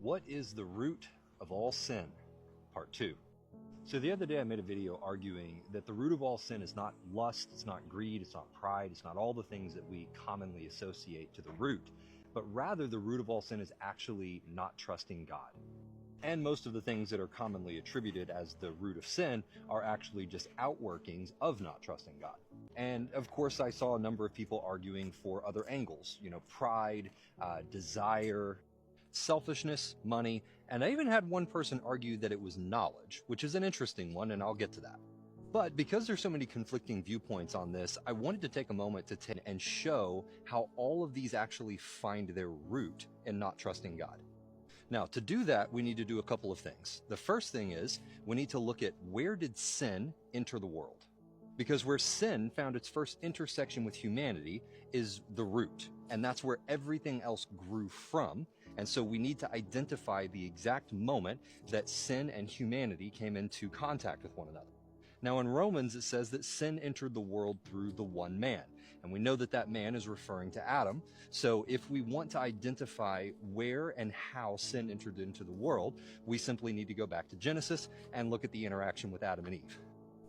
What is the root of all sin? Part 2. So the other day I made a video arguing that the root of all sin is not lust, it's not greed, it's not pride, it's not all the things that we commonly associate to the root, but rather the root of all sin is actually not trusting God. And most of the things that are commonly attributed as the root of sin are actually just outworkings of not trusting God. And of course, I saw a number of people arguing for other angles, pride, desire, selfishness, money, and I even had one person argue that it was knowledge, which is an interesting one, and I'll get to that. But because there's so many conflicting viewpoints on this, I wanted to take a moment to and show how all of these actually find their root in not trusting God. Now, to do that, we need to do a couple of things. The first thing is we need to look at where did sin enter the world? Because where sin found its first intersection with humanity is the root, and that's where everything else grew from. And so we need to identify the exact moment that sin and humanity came into contact with one another. Now in Romans, it says that sin entered the world through the one man. And we know that that man is referring to Adam. So if we want to identify where and how sin entered into the world, we simply need to go back to Genesis and look at the interaction with Adam and Eve.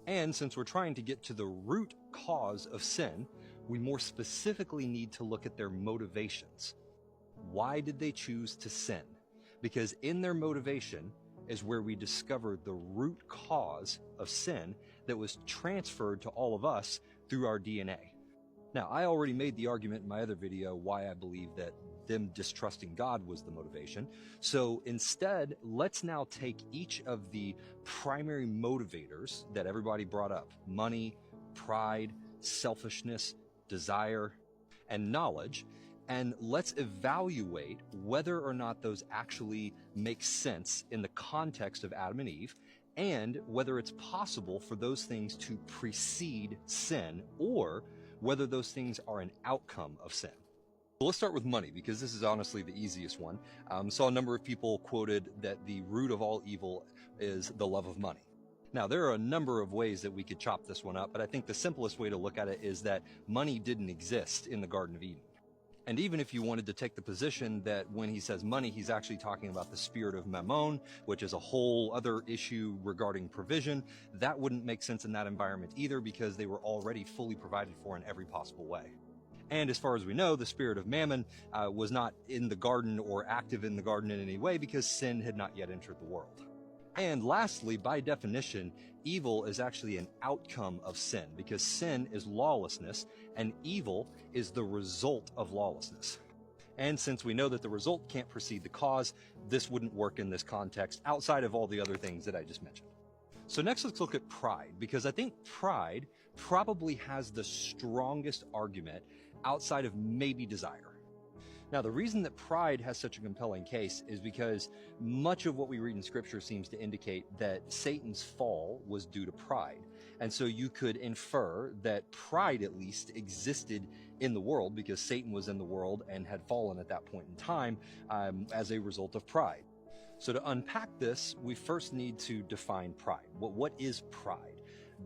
And since we're trying to get to the root cause of sin, we more specifically need to look at their motivations. Why did they choose to sin? Because in their motivation is where we discover the root cause of sin that was transferred to all of us through our DNA. Now, I already made the argument in my other video why I believe that them distrusting God was the motivation. So instead, let's now take each of the primary motivators that everybody brought up: money, pride, selfishness, desire, and knowledge, and let's evaluate whether or not those actually make sense in the context of Adam and Eve, and whether it's possible for those things to precede sin, or whether those things are an outcome of sin. So let's start with money, because this is honestly the easiest one. Saw a number of people quoted that the root of all evil is the love of money. Now, there are a number of ways that we could chop this one up, but I think the simplest way to look at it is that money didn't exist in the Garden of Eden. And even if you wanted to take the position that when he says money, he's actually talking about the spirit of mammon, which is a whole other issue regarding provision, that wouldn't make sense in that environment either, because they were already fully provided for in every possible way. And as far as we know, the spirit of mammon was not in the garden or active in the garden in any way, because sin had not yet entered the world. And lastly, by definition, evil is actually an outcome of sin, because sin is lawlessness and evil is the result of lawlessness. And since we know that the result can't precede the cause, this wouldn't work in this context outside of all the other things that I just mentioned. So next, let's look at pride, because I think pride probably has the strongest argument outside of maybe desire. Now, the reason that pride has such a compelling case is because much of what we read in Scripture seems to indicate that Satan's fall was due to pride. And so you could infer that pride at least existed in the world, because Satan was in the world and had fallen at that point in time as a result of pride. So to unpack this, we first need to define pride. What is pride?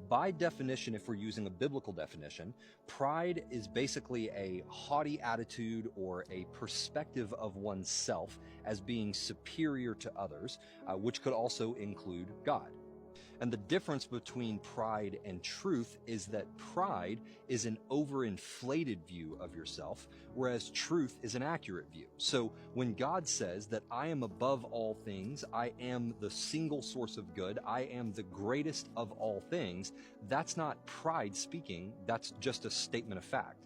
By definition, if we're using a biblical definition, pride is basically a haughty attitude or a perspective of oneself as being superior to others, which could also include God. And the difference between pride and truth is that pride is an overinflated view of yourself, whereas truth is an accurate view. So when God says that I am above all things, I am the single source of good, I am the greatest of all things, that's not pride speaking, that's just a statement of fact.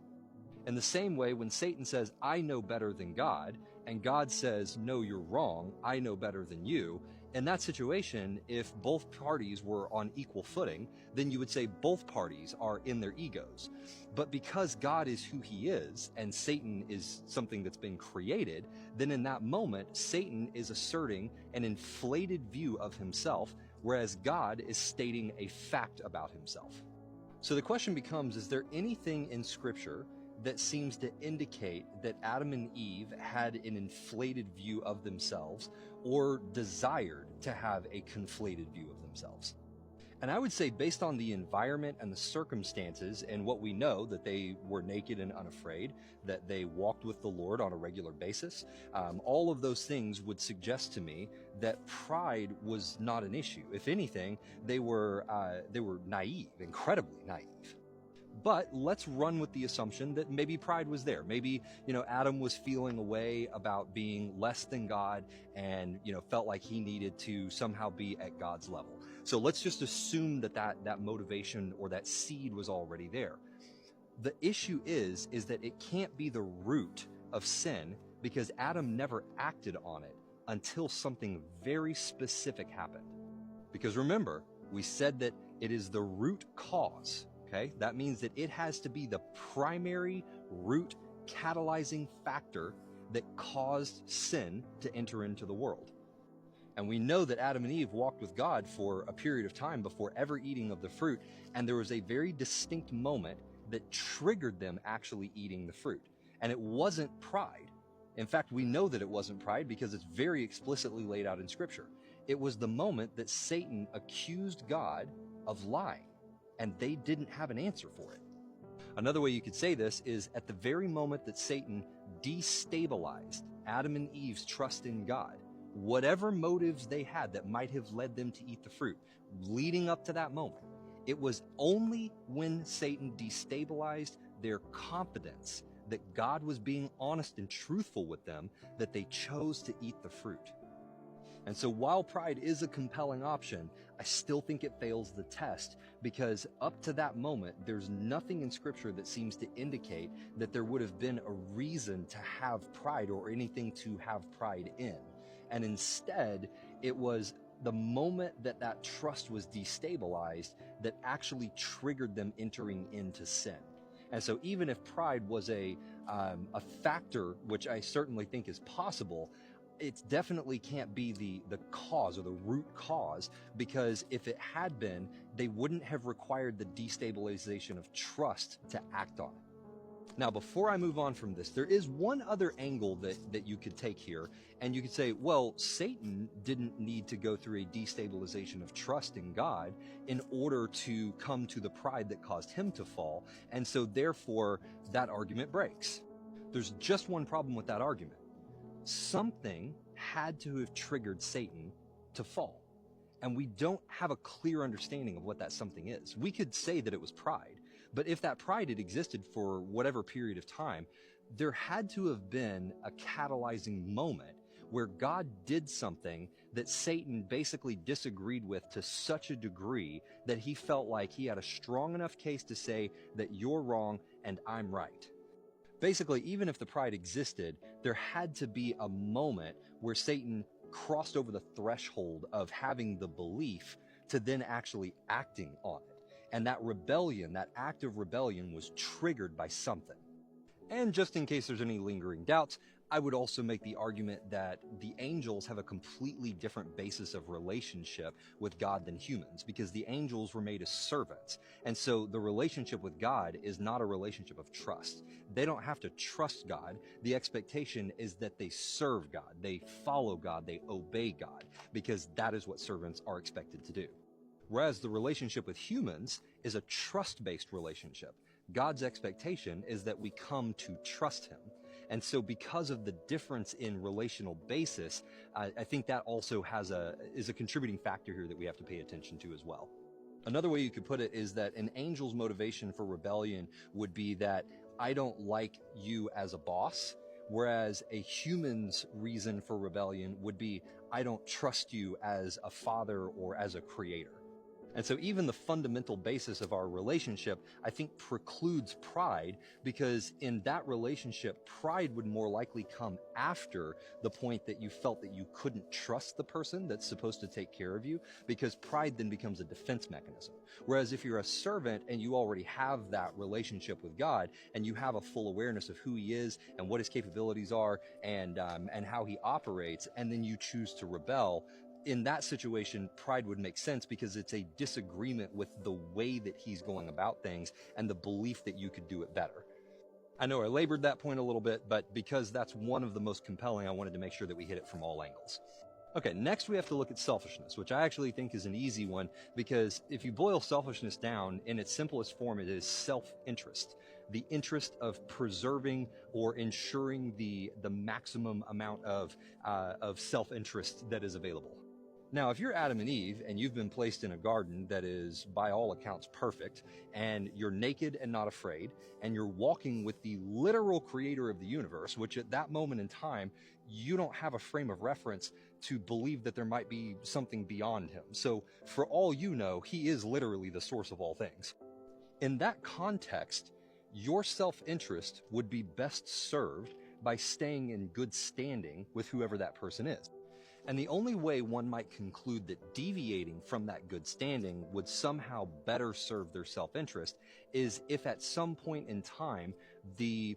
In the same way, when Satan says, I know better than God, and God says, no, you're wrong, I know better than you, in that situation, if both parties were on equal footing, then you would say both parties are in their egos. But because God is who he is, and Satan is something that's been created, then in that moment, Satan is asserting an inflated view of himself, whereas God is stating a fact about himself. So the question becomes, is there anything in Scripture that seems to indicate that Adam and Eve had an inflated view of themselves or desired to have a conflated view of themselves? And I would say, based on the environment and the circumstances and what we know, that they were naked and unafraid, that they walked with the Lord on a regular basis, all of those things would suggest to me that pride was not an issue. If anything, they were naive, incredibly naive. But let's run with the assumption that maybe pride was there. Maybe, Adam was feeling a way about being less than God and, felt like he needed to somehow be at God's level. So let's just assume that motivation or that seed was already there. The issue is that it can't be the root of sin, because Adam never acted on it until something very specific happened. Because remember, we said that it is the root cause. Okay, that means that it has to be the primary root catalyzing factor that caused sin to enter into the world. And we know that Adam and Eve walked with God for a period of time before ever eating of the fruit, and there was a very distinct moment that triggered them actually eating the fruit. And it wasn't pride. In fact, we know that it wasn't pride because it's very explicitly laid out in Scripture. It was the moment that Satan accused God of lying, and they didn't have an answer for it. Another way you could say this is, at the very moment that Satan destabilized Adam and Eve's trust in God, whatever motives they had that might have led them to eat the fruit, leading up to that moment, it was only when Satan destabilized their confidence that God was being honest and truthful with them that they chose to eat the fruit. And so while pride is a compelling option, I still think it fails the test, because up to that moment, there's nothing in Scripture that seems to indicate that there would have been a reason to have pride or anything to have pride in. And instead, it was the moment that trust was destabilized that actually triggered them entering into sin. And so even if pride was a factor, which I certainly think is possible, it definitely can't be the cause or the root cause, because if it had been, they wouldn't have required the destabilization of trust to act on it. Now, before I move on from this, there is one other angle that you could take here, and you could say, well, Satan didn't need to go through a destabilization of trust in God in order to come to the pride that caused him to fall, and so therefore that argument breaks. There's just one problem with that argument. Something had to have triggered Satan to fall, and we don't have a clear understanding of what that something is. We could say that it was pride, but if that pride had existed for whatever period of time, there had to have been a catalyzing moment where God did something that Satan basically disagreed with to such a degree that he felt like he had a strong enough case to say that you're wrong and I'm right. Basically, even if the pride existed, there had to be a moment where Satan crossed over the threshold of having the belief to then actually acting on it. And that rebellion, that act of rebellion, was triggered by something. And just in case there's any lingering doubts, I would also make the argument that the angels have a completely different basis of relationship with God than humans, because the angels were made as servants. And so the relationship with God is not a relationship of trust. They don't have to trust God. The expectation is that they serve God, they follow God, they obey God, because that is what servants are expected to do. Whereas the relationship with humans is a trust-based relationship. God's expectation is that we come to trust him. And so because of the difference in relational basis, I think that also is a contributing factor here that we have to pay attention to as well. Another way you could put it is that an angel's motivation for rebellion would be that I don't like you as a boss, whereas a human's reason for rebellion would be I don't trust you as a father or as a creator. And so even the fundamental basis of our relationship, I think, precludes pride, because in that relationship, pride would more likely come after the point that you felt that you couldn't trust the person that's supposed to take care of you, because pride then becomes a defense mechanism. Whereas if you're a servant and you already have that relationship with God, and you have a full awareness of who he is and what his capabilities are and how he operates, and then you choose to rebel, in that situation, pride would make sense, because it's a disagreement with the way that he's going about things and the belief that you could do it better. I know I labored that point a little bit, but because that's one of the most compelling, I wanted to make sure that we hit it from all angles. Okay, next we have to look at selfishness, which I actually think is an easy one, because if you boil selfishness down in its simplest form, it is self-interest. The interest of preserving or ensuring the maximum amount of self-interest that is available. Now, if you're Adam and Eve and you've been placed in a garden that is by all accounts perfect, and you're naked and not afraid, and you're walking with the literal creator of the universe, which at that moment in time, you don't have a frame of reference to believe that there might be something beyond him. So for all you know, he is literally the source of all things. In that context, your self-interest would be best served by staying in good standing with whoever that person is. And the only way one might conclude that deviating from that good standing would somehow better serve their self-interest is if at some point in time, the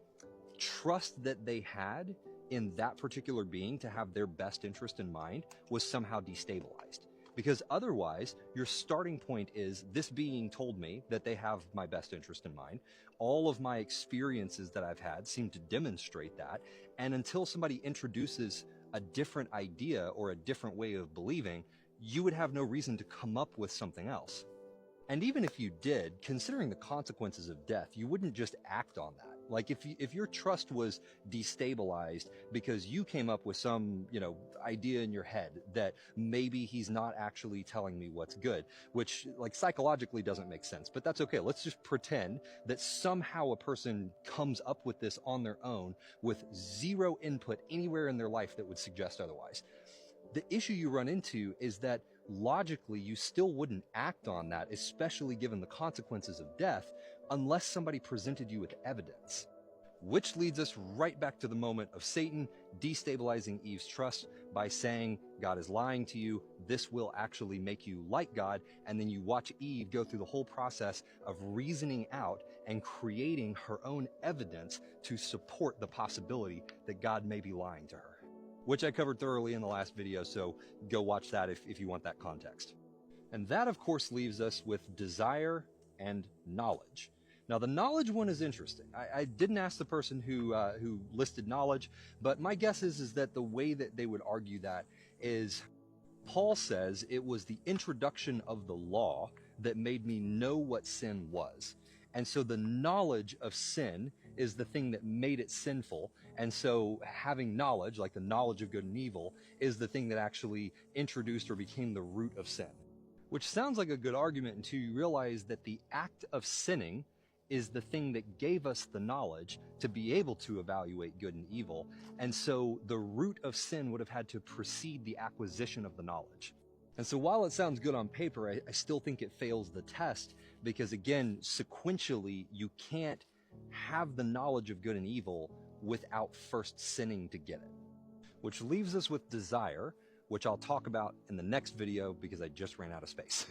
trust that they had in that particular being to have their best interest in mind was somehow destabilized. Because otherwise, your starting point is, this being told me that they have my best interest in mind. All of my experiences that I've had seem to demonstrate that. And until somebody introduces a different idea or a different way of believing, you would have no reason to come up with something else. And even if you did, considering the consequences of death, you wouldn't just act on that. Like if your trust was destabilized because you came up with some, idea in your head that maybe he's not actually telling me what's good, which like psychologically doesn't make sense, but that's okay. Let's just pretend that somehow a person comes up with this on their own with zero input anywhere in their life that would suggest otherwise. The issue you run into is that logically you still wouldn't act on that, especially given the consequences of death, unless somebody presented you with evidence. Which leads us right back to the moment of Satan destabilizing Eve's trust by saying, God is lying to you, this will actually make you like God, and then you watch Eve go through the whole process of reasoning out and creating her own evidence to support the possibility that God may be lying to her, which I covered thoroughly in the last video, so go watch that if you want that context. And that, of course, leaves us with desire and knowledge. Now, the knowledge one is interesting. I didn't ask the person who listed knowledge, but my guess is that the way that they would argue that is, Paul says it was the introduction of the law that made me know what sin was. And so the knowledge of sin is the thing that made it sinful. And so having knowledge, like the knowledge of good and evil, is the thing that actually introduced or became the root of sin. Which sounds like a good argument until you realize that the act of sinning is the thing that gave us the knowledge to be able to evaluate good and evil. And so the root of sin would have had to precede the acquisition of the knowledge. And so while it sounds good on paper, I still think it fails the test, because again, sequentially, you can't have the knowledge of good and evil without first sinning to get it. Which leaves us with desire, which I'll talk about in the next video because I just ran out of space.